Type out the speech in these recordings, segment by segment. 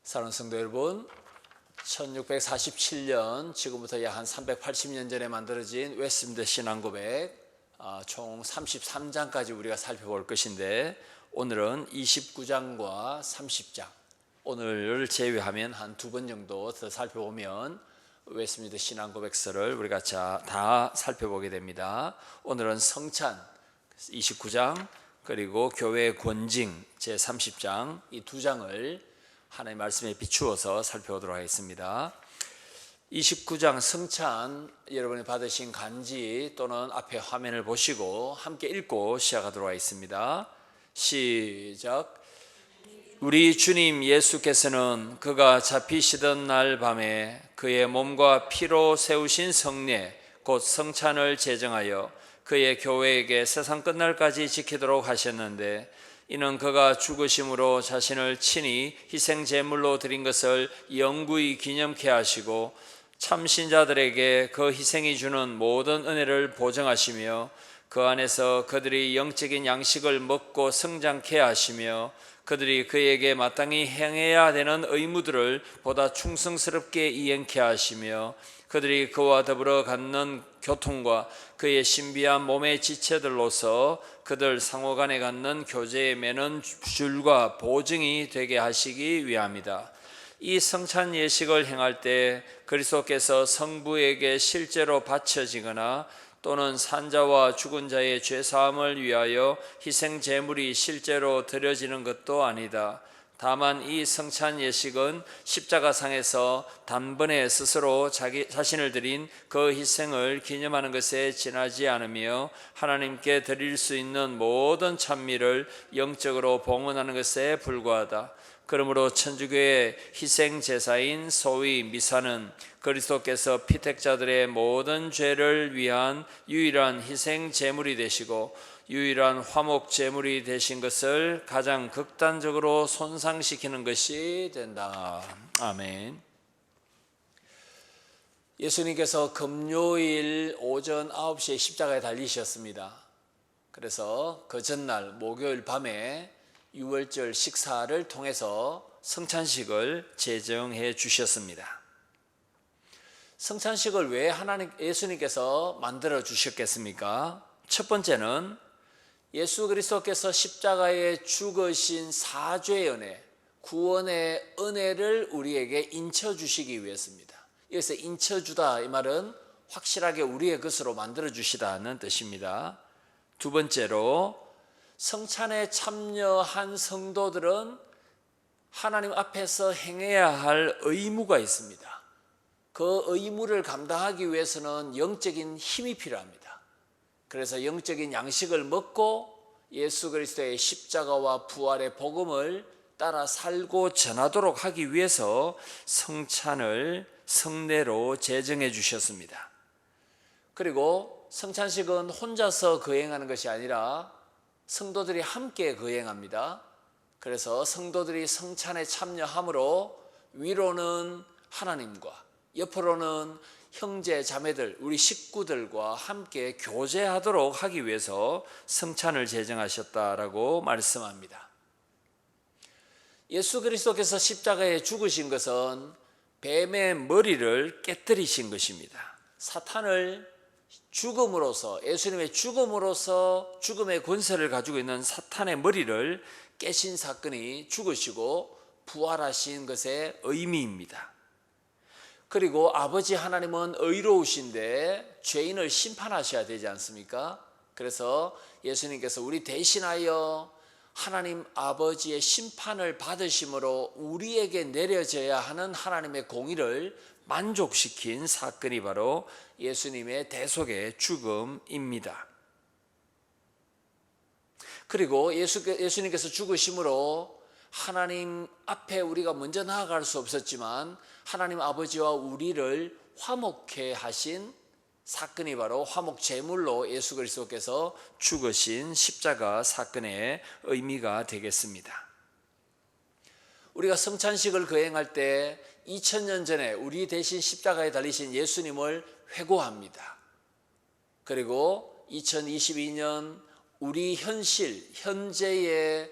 사랑하는 성도 여러분, 1647년 지금부터 약 한 380년 전에 만들어진 웨스트민스터 신앙고백 총 33장까지 우리가 살펴볼 것인데, 오늘은 29장과 30장, 오늘을 제외하면 한 두 번 정도 더 살펴보면 웨스트민스터 신앙고백서를 우리가 다 살펴보게 됩니다. 오늘은 성찬 29장 그리고 교회 권징 제30장, 이 두 장을 하나님의 말씀에 비추어서 살펴보도록 하겠습니다. 29장 성찬, 여러분이 받으신 간지 또는 앞에 화면을 보시고 함께 읽고 시작하도록 하겠습니다. 시작. 우리 주님 예수께서는 그가 잡히시던 날 밤에 그의 몸과 피로 세우신 성례 곧 성찬을 제정하여 그의 교회에게 세상 끝날까지 지키도록 하셨는데, 이는 그가 죽으심으로 자신을 친히 희생제물로 드린 것을 영구히 기념케 하시고 참신자들에게 그 희생이 주는 모든 은혜를 보증하시며 그 안에서 그들이 영적인 양식을 먹고 성장케 하시며 그들이 그에게 마땅히 행해야 되는 의무들을 보다 충성스럽게 이행케 하시며 그들이 그와 더불어 갖는 교통과 그의 신비한 몸의 지체들로서 그들 상호간에 갖는 교제에 매는 줄과 보증이 되게 하시기 위함이다. 이 성찬 예식을 행할 때 그리스도께서 성부에게 실제로 바쳐지거나 또는 산자와 죽은 자의 죄사함을 위하여 희생 제물이 실제로 드려지는 것도 아니다. 다만 이 성찬 예식은 십자가상에서 단번에 스스로 자신을 드린 그 희생을 기념하는 것에 지나지 않으며 하나님께 드릴 수 있는 모든 찬미를 영적으로 봉헌하는 것에 불과하다. 그러므로 천주교의 희생 제사인 소위 미사는 그리스도께서 피택자들의 모든 죄를 위한 유일한 희생 제물이 되시고 유일한 화목 제물이 되신 것을 가장 극단적으로 손상시키는 것이 된다. 아멘. 예수님께서 금요일 오전 9시에 십자가에 달리셨습니다. 그래서 그 전날 목요일 밤에 유월절 식사를 통해서 성찬식을 제정해 주셨습니다. 성찬식을 왜 예수님께서 만들어 주셨겠습니까? 첫 번째는 예수 그리스도께서 십자가에 죽으신 사죄의 은혜, 구원의 은혜를 우리에게 인쳐주시기 위해서입니다. 여기서 인쳐주다, 이 말은 확실하게 우리의 것으로 만들어 주시다는 뜻입니다. 두 번째로, 성찬에 참여한 성도들은 하나님 앞에서 행해야 할 의무가 있습니다. 그 의무를 감당하기 위해서는 영적인 힘이 필요합니다. 그래서 영적인 양식을 먹고 예수 그리스도의 십자가와 부활의 복음을 따라 살고 전하도록 하기 위해서 성찬을 성례로 제정해 주셨습니다. 그리고 성찬식은 혼자서 거행하는 것이 아니라 성도들이 함께 거행합니다. 그래서 성도들이 성찬에 참여함으로 위로는 하나님과 옆으로는 형제 자매들, 우리 식구들과 함께 교제하도록 하기 위해서 성찬을 제정하셨다라고 말씀합니다. 예수 그리스도께서 십자가에 죽으신 것은 뱀의 머리를 깨뜨리신 것입니다. 사탄을 죽음으로써, 예수님의 죽음으로써 죽음의 권세를 가지고 있는 사탄의 머리를 깨신 사건이 죽으시고 부활하신 것의 의미입니다. 그리고 아버지 하나님은 의로우신데 죄인을 심판하셔야 되지 않습니까? 그래서 예수님께서 우리 대신하여 하나님 아버지의 심판을 받으심으로 우리에게 내려져야 하는 하나님의 공의를 만족시킨 사건이 바로 예수님의 대속의 죽음입니다. 그리고 예수님께서 죽으심으로 하나님 앞에 우리가 먼저 나아갈 수 없었지만 하나님 아버지와 우리를 화목케 하신 사건이 바로 화목 제물로 예수 그리스도께서 죽으신 십자가 사건의 의미가 되겠습니다. 우리가 성찬식을 거행할 때 2000년 전에 우리 대신 십자가에 달리신 예수님을 회고합니다. 그리고 2022년 우리 현재의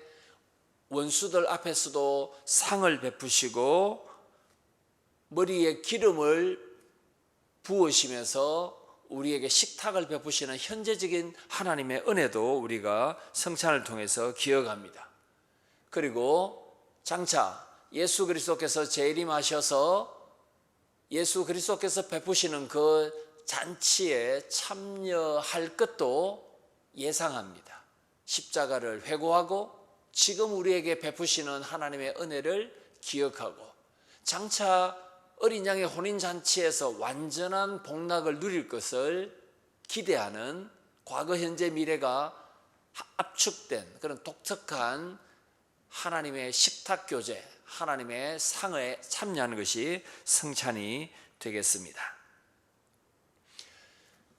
원수들 앞에서도 상을 베푸시고 머리에 기름을 부으시면서 우리에게 식탁을 베푸시는 현재적인 하나님의 은혜도 우리가 성찬을 통해서 기억합니다. 그리고 장차 예수 그리스도께서 재림하셔서 예수 그리스도께서 베푸시는 그 잔치에 참여할 것도 예상합니다. 십자가를 회고하고 지금 우리에게 베푸시는 하나님의 은혜를 기억하고 장차 어린 양의 혼인잔치에서 완전한 복락을 누릴 것을 기대하는 과거, 현재, 미래가 압축된 그런 독특한 하나님의 식탁교제, 하나님의 상에 참여하는 것이 성찬이 되겠습니다.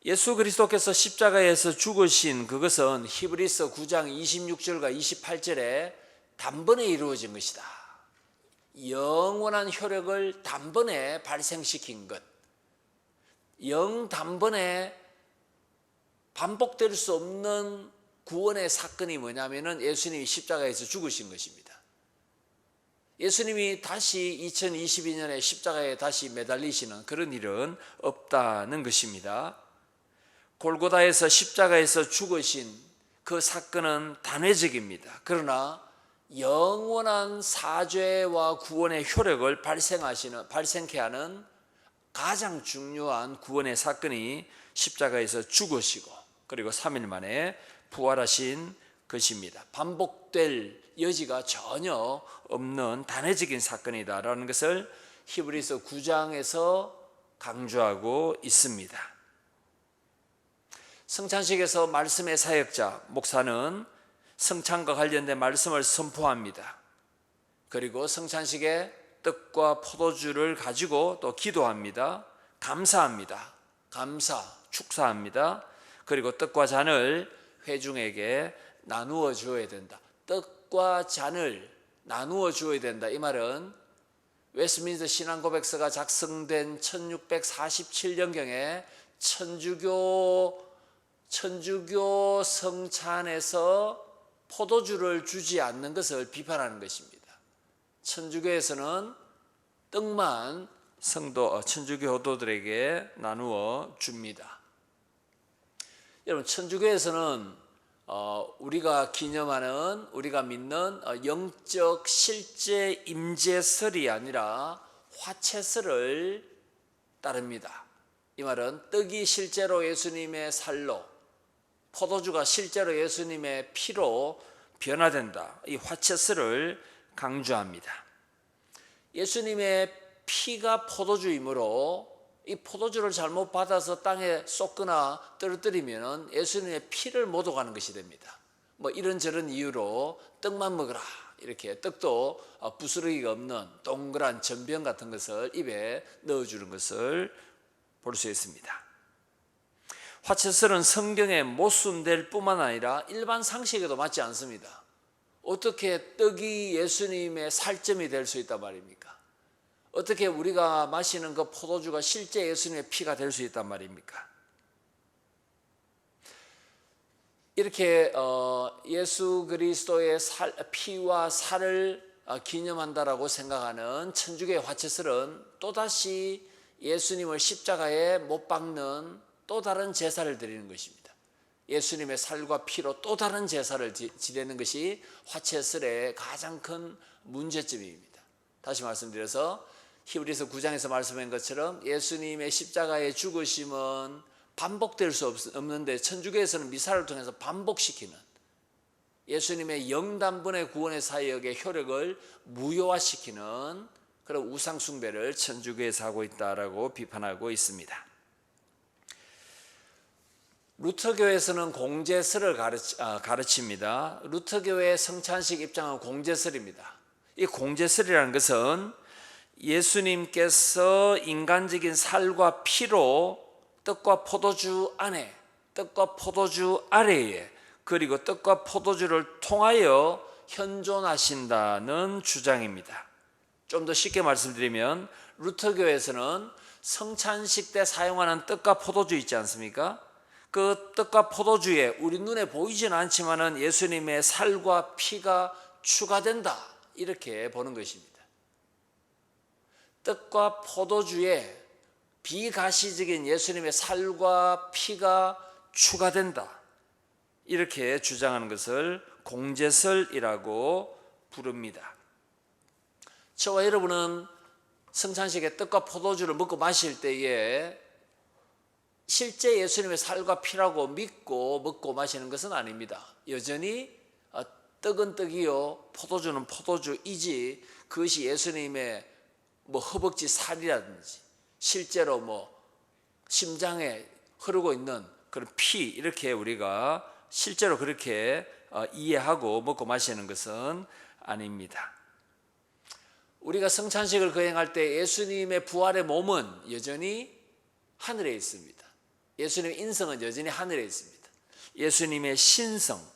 예수 그리스도께서 십자가에서 죽으신 그것은 히브리서 9장 26절과 28절에 단번에 이루어진 것이다. 영원한 효력을 단번에 발생시킨 것, 단번에 반복될 수 없는 구원의 사건이 뭐냐면은 예수님이 십자가에서 죽으신 것입니다. 예수님이 다시 2022년에 십자가에 다시 매달리시는 그런 일은 없다는 것입니다. 골고다에서 십자가에서 죽으신 그 사건은 단회적입니다. 그러나 영원한 사죄와 구원의 효력을 발생케 하는 가장 중요한 구원의 사건이 십자가에서 죽으시고 그리고 3일 만에 부활하신 것입니다. 반복될 여지가 전혀 없는 단회적인 사건이다라는 것을 히브리서 9장에서 강조하고 있습니다. 성찬식에서 말씀의 사역자 목사는 성찬과 관련된 말씀을 선포합니다. 그리고 성찬식에 떡과 포도주를 가지고 또 기도합니다. 감사합니다. 축사합니다. 그리고 떡과 잔을 회중에게 나누어 주어야 된다. 떡과 잔을 나누어 주어야 된다. 이 말은 웨스트민스터 신앙고백서가 작성된 1647년경에 천주교 성찬에서 포도주를 주지 않는 것을 비판하는 것입니다. 천주교에서는 떡만 천주교 교도들에게 나누어 줍니다. 여러분, 천주교에서는 우리가 기념하는, 우리가 믿는 영적 실제 임재설이 아니라 화채설을 따릅니다. 이 말은 떡이 실제로 예수님의 살로, 포도주가 실제로 예수님의 피로 변화된다. 이 화채설을 강조합니다. 예수님의 피가 포도주이므로 이 포도주를 잘못 받아서 땅에 쏟거나 떨어뜨리면 예수님의 피를 못 오가는 것이 됩니다. 뭐 이런저런 이유로 떡만 먹으라, 이렇게 떡도 부스러기가 없는 동그란 전병 같은 것을 입에 넣어주는 것을 볼 수 있습니다. 화채설은 성경에 모순될 뿐만 아니라 일반 상식에도 맞지 않습니다. 어떻게 떡이 예수님의 살점이 될 수 있단 말입니까? 어떻게 우리가 마시는 그 포도주가 실제 예수님의 피가 될 수 있단 말입니까? 이렇게 예수 그리스도의 피와 살을 기념한다라고 생각하는 천주교의 화채설은 또다시 예수님을 십자가에 못 박는 또 다른 제사를 드리는 것입니다. 예수님의 살과 피로 또 다른 제사를 지내는 것이 화채설의 가장 큰 문제점입니다. 다시 말씀드려서 히브리서 9장에서 말씀한 것처럼 예수님의 십자가의 죽으심은 반복될 수 없는데 천주교에서는 미사를 통해서 반복시키는 예수님의 영단번의 구원의 사역의 효력을 무효화시키는 그런 우상 숭배를 천주교에서 하고 있다라고 비판하고 있습니다. 루터교에서는 공제설을 가르칩니다. 루터교의 성찬식 입장은 공제설입니다. 이 공제설이라는 것은 예수님께서 인간적인 살과 피로 떡과 포도주 안에, 떡과 포도주 아래에, 그리고 떡과 포도주를 통하여 현존하신다는 주장입니다. 좀 더 쉽게 말씀드리면 루터교에서는 성찬식 때 사용하는 떡과 포도주 있지 않습니까? 그 떡과 포도주에 우리 눈에 보이지는 않지만은 예수님의 살과 피가 추가된다, 이렇게 보는 것입니다. 떡과 포도주에 비가시적인 예수님의 살과 피가 추가된다, 이렇게 주장하는 것을 공제설이라고 부릅니다. 저와 여러분은 성찬식에 떡과 포도주를 먹고 마실 때에 실제 예수님의 살과 피라고 믿고 먹고 마시는 것은 아닙니다. 여전히 떡은 떡이요 포도주는 포도주이지, 그것이 예수님의 허벅지 살이라든지 실제로 심장에 흐르고 있는 그런 피, 이렇게 우리가 실제로 그렇게 이해하고 먹고 마시는 것은 아닙니다. 우리가 성찬식을 거행할 때 예수님의 부활의 몸은 여전히 하늘에 있습니다. 예수님의 인성은 여전히 하늘에 있습니다. 예수님의 신성,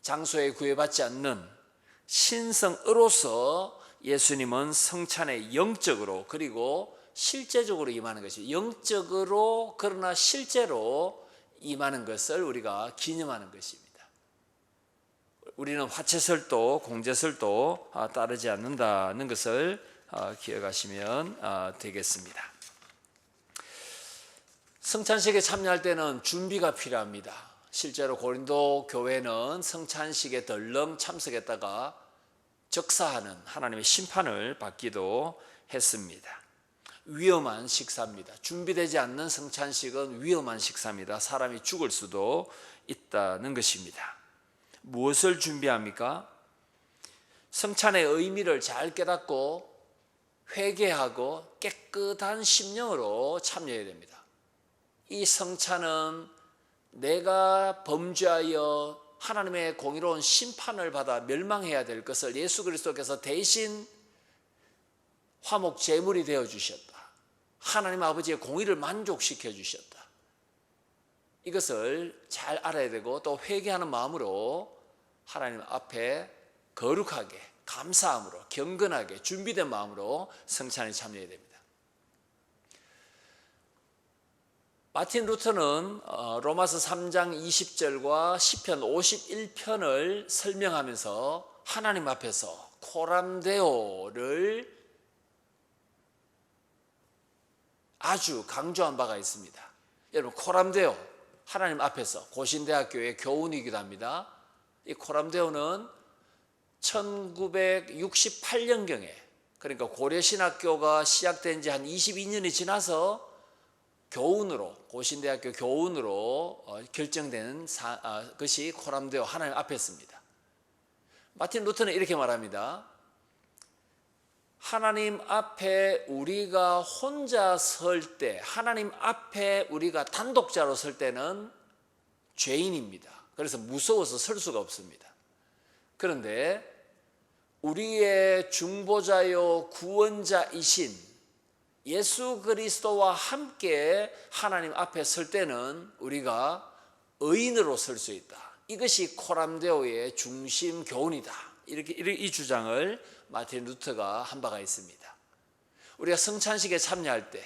장소에 구애받지 않는 신성으로서 예수님은 성찬에 영적으로 그리고 실제적으로 임하는 것이, 영적으로 그러나 실제로 임하는 것을 우리가 기념하는 것입니다. 우리는 화채설도 공제설도 따르지 않는다는 것을 기억하시면 되겠습니다. 성찬식에 참여할 때는 준비가 필요합니다. 실제로 고린도 교회는 성찬식에 덜렁 참석했다가 적사하는 하나님의 심판을 받기도 했습니다. 위험한 식사입니다. 준비되지 않는 성찬식은 위험한 식사입니다. 사람이 죽을 수도 있다는 것입니다. 무엇을 준비합니까? 성찬의 의미를 잘 깨닫고 회개하고 깨끗한 심령으로 참여해야 됩니다. 이 성찬은 내가 범죄하여 하나님의 공의로운 심판을 받아 멸망해야 될 것을 예수 그리스도께서 대신 화목 제물이 되어 주셨다. 하나님 아버지의 공의를 만족시켜 주셨다. 이것을 잘 알아야 되고 또 회개하는 마음으로 하나님 앞에 거룩하게 감사함으로 경건하게 준비된 마음으로 성찬에 참여해야 됩니다. 마틴 루터는 로마서 3장 20절과 시편 51편을 설명하면서 하나님 앞에서 코람데오를 아주 강조한 바가 있습니다. 여러분, 코람데오, 하나님 앞에서 고신대학교의 교훈이기도 합니다. 이 코람데오는 1968년경에, 그러니까 고려신학교가 시작된 지 한 22년이 지나서 교훈으로, 고신대학교 교훈으로 결정된 것이 코람데오, 하나님 앞에서입니다. 마틴 루터는 이렇게 말합니다. 하나님 앞에 우리가 혼자 설 때, 하나님 앞에 우리가 단독자로 설 때는 죄인입니다. 그래서 무서워서 설 수가 없습니다. 그런데 우리의 중보자요 구원자이신 예수 그리스도와 함께 하나님 앞에 설 때는 우리가 의인으로 설 수 있다. 이것이 코람데오의 중심 교훈이다. 이렇게 이 주장을 마틴 루터가 한 바가 있습니다. 우리가 성찬식에 참여할 때,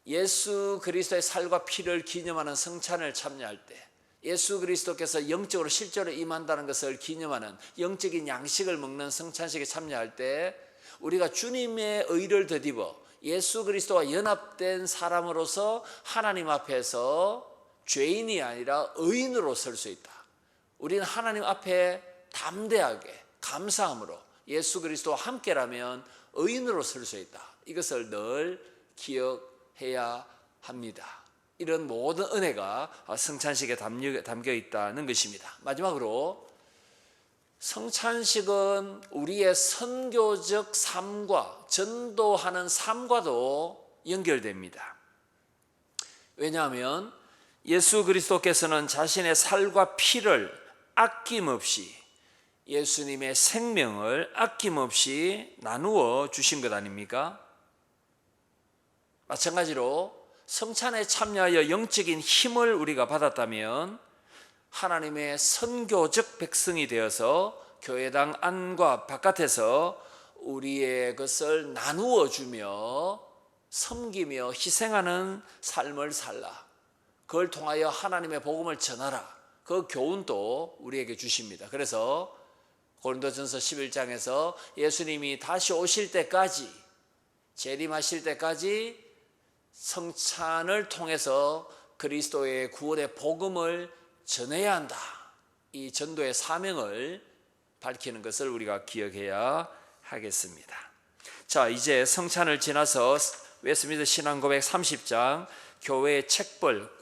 예수 그리스도의 살과 피를 기념하는 성찬을 참여할 때, 예수 그리스도께서 영적으로 실제로 임한다는 것을 기념하는 영적인 양식을 먹는 성찬식에 참여할 때, 우리가 주님의 의를 덧입어 예수 그리스도와 연합된 사람으로서 하나님 앞에서 죄인이 아니라 의인으로 설 수 있다. 우리는 하나님 앞에 담대하게 감사함으로 예수 그리스도와 함께라면 의인으로 설 수 있다. 이것을 늘 기억해야 합니다. 이런 모든 은혜가 성찬식에 담겨 있다는 것입니다. 마지막으로 성찬식은 우리의 선교적 삶과 전도하는 삶과도 연결됩니다. 왜냐하면 예수 그리스도께서는 자신의 살과 피를 아낌없이, 예수님의 생명을 아낌없이 나누어 주신 것 아닙니까? 마찬가지로 성찬에 참여하여 영적인 힘을 우리가 받았다면 하나님의 선교적 백성이 되어서 교회당 안과 바깥에서 우리의 것을 나누어 주며 섬기며 희생하는 삶을 살라. 그걸 통하여 하나님의 복음을 전하라. 그 교훈도 우리에게 주십니다. 그래서 고린도전서 11장에서 예수님이 다시 오실 때까지, 재림하실 때까지 성찬을 통해서 그리스도의 구원의 복음을 전해야 한다. 이 전도의 사명을 밝히는 것을 우리가 기억해야 하겠습니다. 자, 이제 성찬을 지나서 웨스트민스터 신앙고백 30장 교회의 책벌,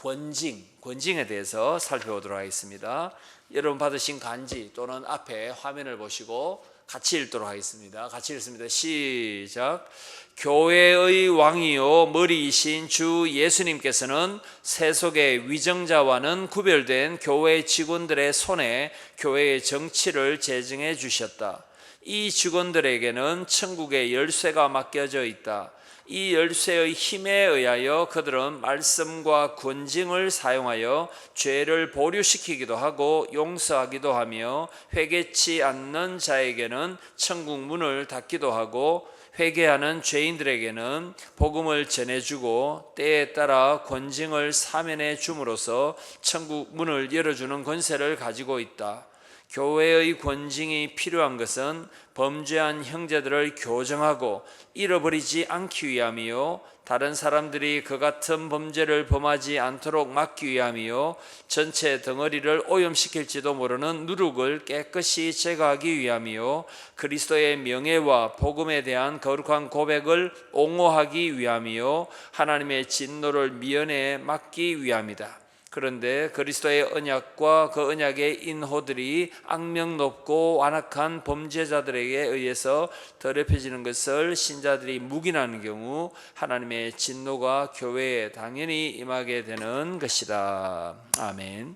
권징에 대해서 살펴보도록 하겠습니다. 여러분 받으신 간지 또는 앞에 화면을 보시고 같이 읽도록 하겠습니다. 같이 읽습니다. 시작. 교회의 왕이요 머리이신 주 예수님께서는 세속의 위정자와는 구별된 교회 직원들의 손에 교회의 정치를 제정해 주셨다. 이 직원들에게는 천국의 열쇠가 맡겨져 있다. 이 열쇠의 힘에 의하여 그들은 말씀과 권징을 사용하여 죄를 보류시키기도 하고 용서하기도 하며 회개치 않는 자에게는 천국 문을 닫기도 하고 회개하는 죄인들에게는 복음을 전해주고 때에 따라 권징을 사면해 줌으로써 천국 문을 열어주는 권세를 가지고 있다. 교회의 권징이 필요한 것은 범죄한 형제들을 교정하고 잃어버리지 않기 위함이요 다른 사람들이 그 같은 범죄를 범하지 않도록 막기 위함이요 전체 덩어리를 오염시킬지도 모르는 누룩을 깨끗이 제거하기 위함이요 그리스도의 명예와 복음에 대한 거룩한 고백을 옹호하기 위함이요 하나님의 진노를 미연에 막기 위함이다. 그런데 그리스도의 언약과 그 언약의 인호들이 악명 높고 완악한 범죄자들에게 의해서 더럽혀지는 것을 신자들이 묵인하는 경우 하나님의 진노가 교회에 당연히 임하게 되는 것이다. 아멘.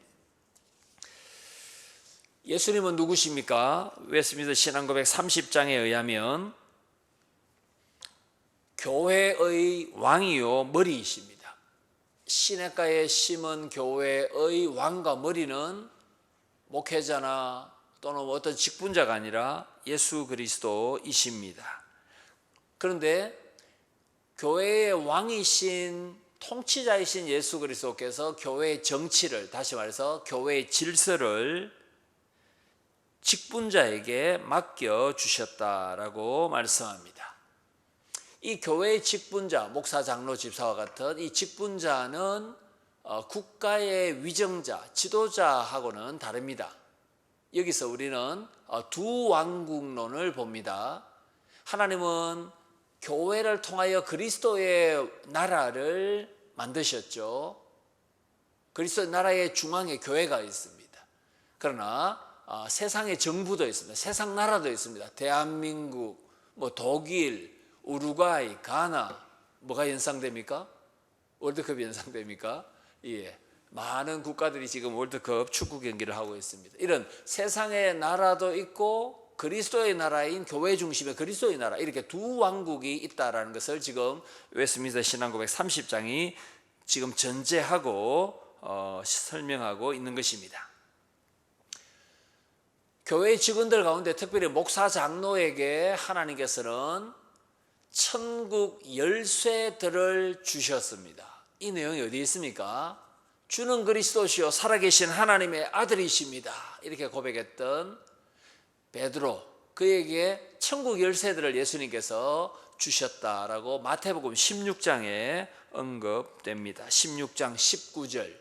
예수님은 누구십니까? 웨스트민스터 신앙고백 30장에 의하면 교회의 왕이요 머리이십니다. 시냇가에 심은 교회의 왕과 머리는 목회자나 또는 어떤 직분자가 아니라 예수 그리스도이십니다. 그런데 교회의 왕이신 통치자이신 예수 그리스도께서 교회의 정치를, 다시 말해서 교회의 질서를 직분자에게 맡겨주셨다라고 말씀합니다. 이 교회의 직분자, 목사, 장로, 집사와 같은 이 직분자는 국가의 위정자, 지도자하고는 다릅니다. 여기서 우리는 두 왕국론을 봅니다. 하나님은 교회를 통하여 그리스도의 나라를 만드셨죠. 그리스도의 나라의 중앙에 교회가 있습니다. 그러나 세상의 정부도 있습니다. 세상 나라도 있습니다. 대한민국, 독일, 우루과이, 가나, 뭐가 연상됩니까? 월드컵이 연상됩니까? 예, 많은 국가들이 지금 월드컵 축구 경기를 하고 있습니다. 이런 세상의 나라도 있고 그리스도의 나라인 교회 중심의 그리스도의 나라, 이렇게 두 왕국이 있다라는 것을 지금 웨스트민스터 신앙고백 30장이 지금 전제하고 설명하고 있는 것입니다. 교회 직원들 가운데 특별히 목사, 장로에게 하나님께서는 천국 열쇠들을 주셨습니다. 이 내용이 어디 있습니까? 주는 그리스도시요 살아계신 하나님의 아들이십니다. 이렇게 고백했던 베드로, 그에게 천국 열쇠들을 예수님께서 주셨다라고 마태복음 16장에 언급됩니다. 16장 19절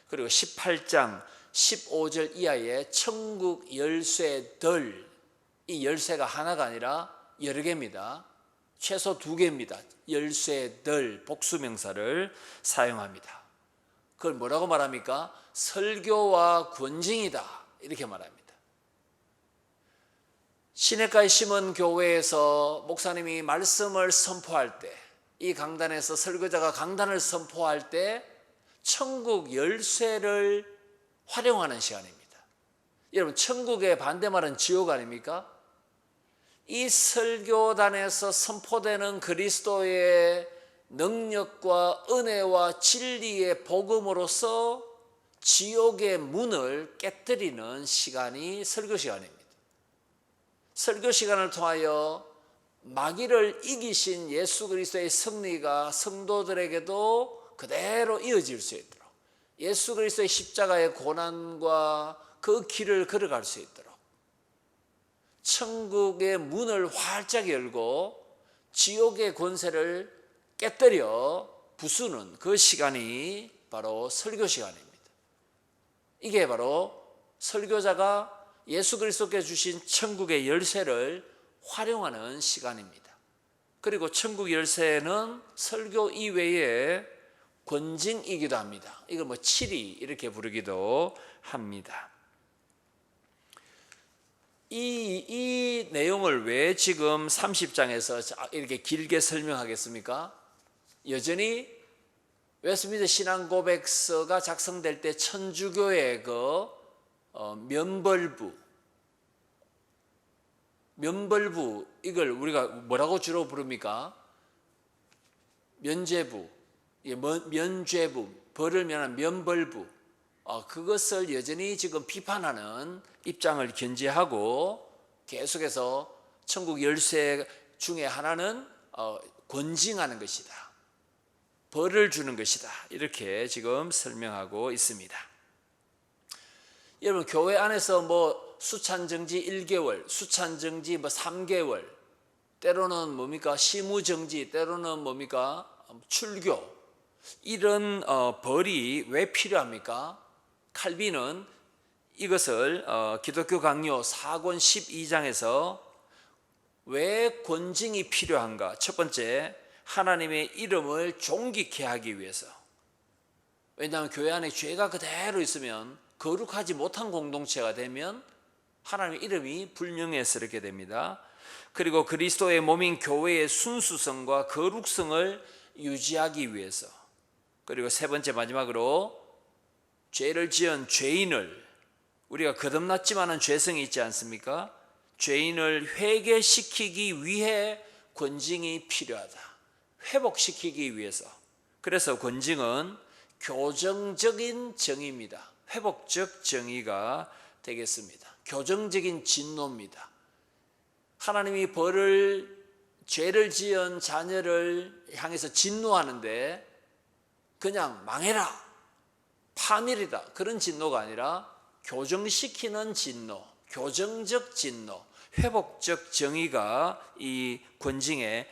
그리고 18장 15절 이하의 천국 열쇠들, 이 열쇠가 하나가 아니라 여러 개입니다. 최소 2개입니다. 열쇠들, 복수명사를 사용합니다. 그걸 뭐라고 말합니까? 설교와 권징이다, 이렇게 말합니다. 시냇가에 심은 교회에서 목사님이 말씀을 선포할 때, 이 강단에서 설교자가 강단을 선포할 때 천국 열쇠를 활용하는 시간입니다. 여러분, 천국의 반대말은 지옥 아닙니까? 이 설교단에서 선포되는 그리스도의 능력과 은혜와 진리의 복음으로써 지옥의 문을 깨뜨리는 시간이 설교 시간입니다. 설교 시간을 통하여 마귀를 이기신 예수 그리스도의 승리가 성도들에게도 그대로 이어질 수 있도록, 예수 그리스도의 십자가의 고난과 그 길을 걸어갈 수 있도록, 천국의 문을 활짝 열고 지옥의 권세를 깨뜨려 부수는 그 시간이 바로 설교 시간입니다. 이게 바로 설교자가 예수 그리스도께 주신 천국의 열쇠를 활용하는 시간입니다. 그리고 천국 열쇠는 설교 이외에 권징이기도 합니다. 이걸 뭐 치리 이렇게 부르기도 합니다. 이 내용을 왜 지금 30장에서 이렇게 길게 설명하겠습니까? 여전히 웨스트민스터 신앙 고백서가 작성될 때 천주교의 그 면벌부 이걸 우리가 뭐라고 주로 부릅니까? 면죄부, 벌을 면한 면벌부, 그것을 여전히 지금 비판하는 입장을 견지하고 계속해서 천국 열쇠 중에 하나는 권징하는 것이다, 벌을 주는 것이다, 이렇게 지금 설명하고 있습니다. 여러분, 교회 안에서 뭐 수찬정지 1개월, 수찬정지 뭐 3개월, 때로는 뭡니까? 시무정지, 때로는 뭡니까? 출교, 이런 벌이 왜 필요합니까? 칼빈은 이것을 기독교 강요 4권 12장에서 왜 권징이 필요한가? 첫 번째, 하나님의 이름을 존귀케 하기 위해서. 왜냐하면 교회 안에 죄가 그대로 있으면, 거룩하지 못한 공동체가 되면 하나님의 이름이 불명예스럽게 됩니다. 그리고 그리스도의 몸인 교회의 순수성과 거룩성을 유지하기 위해서. 그리고 세 번째, 마지막으로 죄를 지은 죄인을, 우리가 거듭났지만은 죄성이 있지 않습니까? 죄인을 회개시키기 위해 권징이 필요하다. 회복시키기 위해서. 그래서 권징은 교정적인 정의입니다. 회복적 정의가 되겠습니다. 교정적인 진노입니다. 하나님이 죄를 지은 자녀를 향해서 진노하는데 그냥 망해라, 파멸이다, 그런 진노가 아니라 교정시키는 진노, 교정적 진노, 회복적 정의가 이 권징의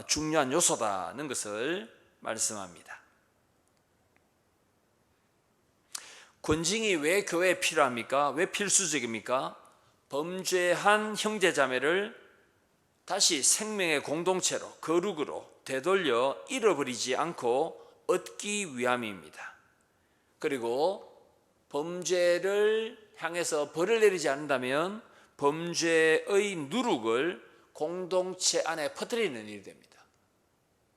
중요한 요소다는 것을 말씀합니다. 권징이 왜 교회에 필요합니까? 왜 필수적입니까? 범죄한 형제자매를 다시 생명의 공동체로, 거룩으로 되돌려 잃어버리지 않고 얻기 위함입니다. 그리고 범죄를 향해서 벌을 내리지 않는다면 범죄의 누룩을 공동체 안에 퍼뜨리는 일이 됩니다.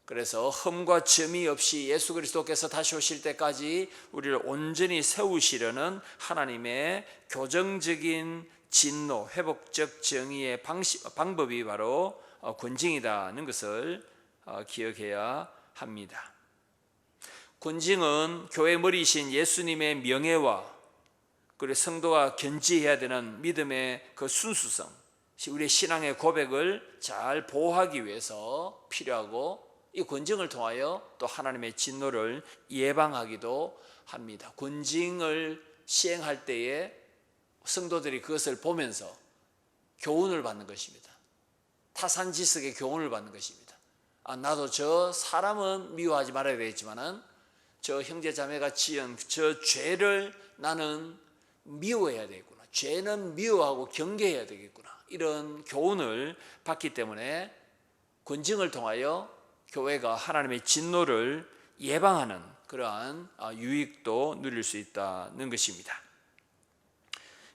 그래서 흠과 점이 없이 예수 그리스도께서 다시 오실 때까지 우리를 온전히 세우시려는 하나님의 교정적인 진노, 회복적 정의의 방법이 바로 권징이라는 것을 기억해야 합니다. 권징은 교회 머리이신 예수님의 명예와 그리고 성도가 견지해야 되는 믿음의 그 순수성, 우리의 신앙의 고백을 잘 보호하기 위해서 필요하고, 이 권징을 통하여 또 하나님의 진노를 예방하기도 합니다. 권징을 시행할 때에 성도들이 그것을 보면서 교훈을 받는 것입니다. 타산지석의 교훈을 받는 것입니다. 나도 저 사람은 미워하지 말아야 되겠지만은 저 형제자매가 지은 저 죄를 나는 미워해야 되겠구나, 죄는 미워하고 경계해야 되겠구나, 이런 교훈을 받기 때문에 권징을 통하여 교회가 하나님의 진노를 예방하는 그러한 유익도 누릴 수 있다는 것입니다.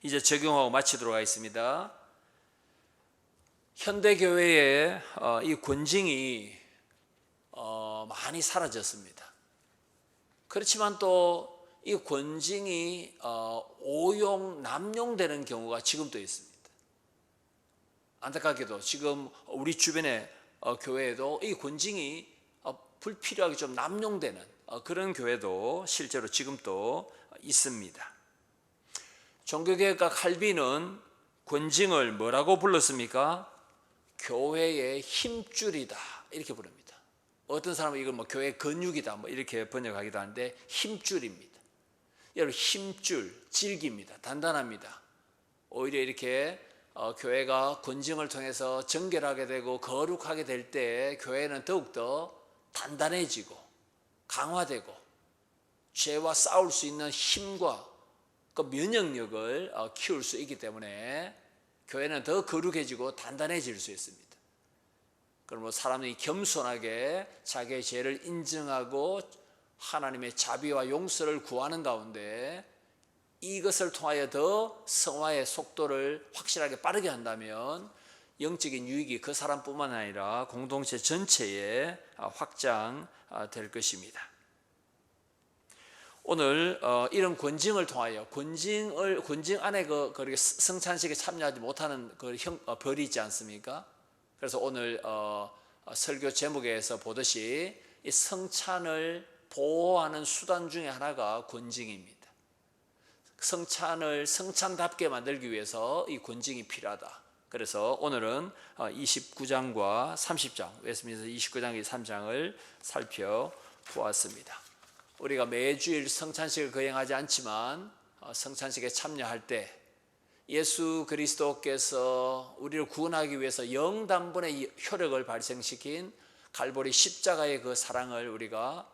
이제 적용하고 마치도록 하겠습니다. 현대교회의 이 권징이 많이 사라졌습니다. 그렇지만 또 이 권징이 남용되는 경우가 지금도 있습니다. 안타깝게도 지금 우리 주변의 교회에도 이 권징이 불필요하게 좀 남용되는 그런 교회도 실제로 지금도 있습니다. 종교개혁가 칼빈은 권징을 뭐라고 불렀습니까? 교회의 힘줄이다, 이렇게 부릅니다. 어떤 사람은 이걸 뭐 교회의 근육이다 이렇게 번역하기도 하는데, 힘줄입니다. 여러분, 힘줄, 질깁니다. 단단합니다. 오히려 이렇게 교회가 권징을 통해서 정결하게 되고 거룩하게 될 때 교회는 더욱더 단단해지고 강화되고 죄와 싸울 수 있는 힘과 그 면역력을 키울 수 있기 때문에 교회는 더 거룩해지고 단단해질 수 있습니다. 그러므로 사람이 겸손하게 자기의 죄를 인정하고 하나님의 자비와 용서를 구하는 가운데 이것을 통하여 더 성화의 속도를 확실하게 빠르게 한다면 영적인 유익이 그 사람뿐만 아니라 공동체 전체에 확장될 것입니다. 오늘 이런 권징을 통하여 권징 안에 그 성찬식에 참여하지 못하는 그 벌이 있지 않습니까? 그래서 오늘 설교 제목에서 보듯이 이 성찬을 보호하는 수단 중에 하나가 권징입니다. 성찬을 성찬답게 만들기 위해서 이 권징이 필요하다. 그래서 오늘은 29장과 30장, 웨스트민스터 29장, 23장을 살펴보았습니다. 우리가 매주일 성찬식을 거행하지 않지만 성찬식에 참여할 때 예수 그리스도께서 우리를 구원하기 위해서 영단번의 효력을 발생시킨 갈보리 십자가의 그 사랑을 우리가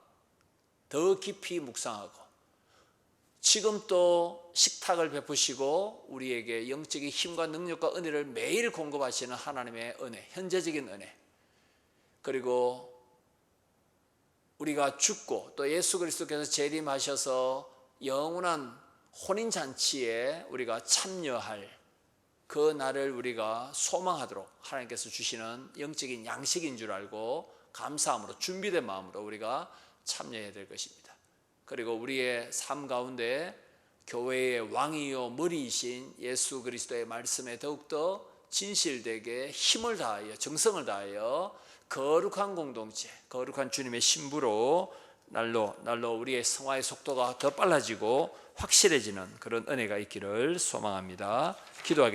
더 깊이 묵상하고 지금 또 식탁을 베푸시고 우리에게 영적인 힘과 능력과 은혜를 매일 공급하시는 하나님의 은혜, 현재적인 은혜, 그리고 우리가 죽고 또 예수 그리스도께서 재림하셔서 영원한 혼인잔치에 우리가 참여할 그 날을 우리가 소망하도록 하나님께서 주시는 영적인 양식인 줄 알고 감사함으로 준비된 마음으로 우리가 참여해야 될 것입니다. 그리고 우리의 삶 가운데 교회의 왕이요 머리이신 예수 그리스도의 말씀에 더욱더 진실되게 힘을 다하여 정성을 다하여 거룩한 공동체, 거룩한 주님의 신부로 날로 우리의 성화의 속도가 더 빨라지고 확실해지는 그런 은혜가 있기를 소망합니다. 기도하겠습니다.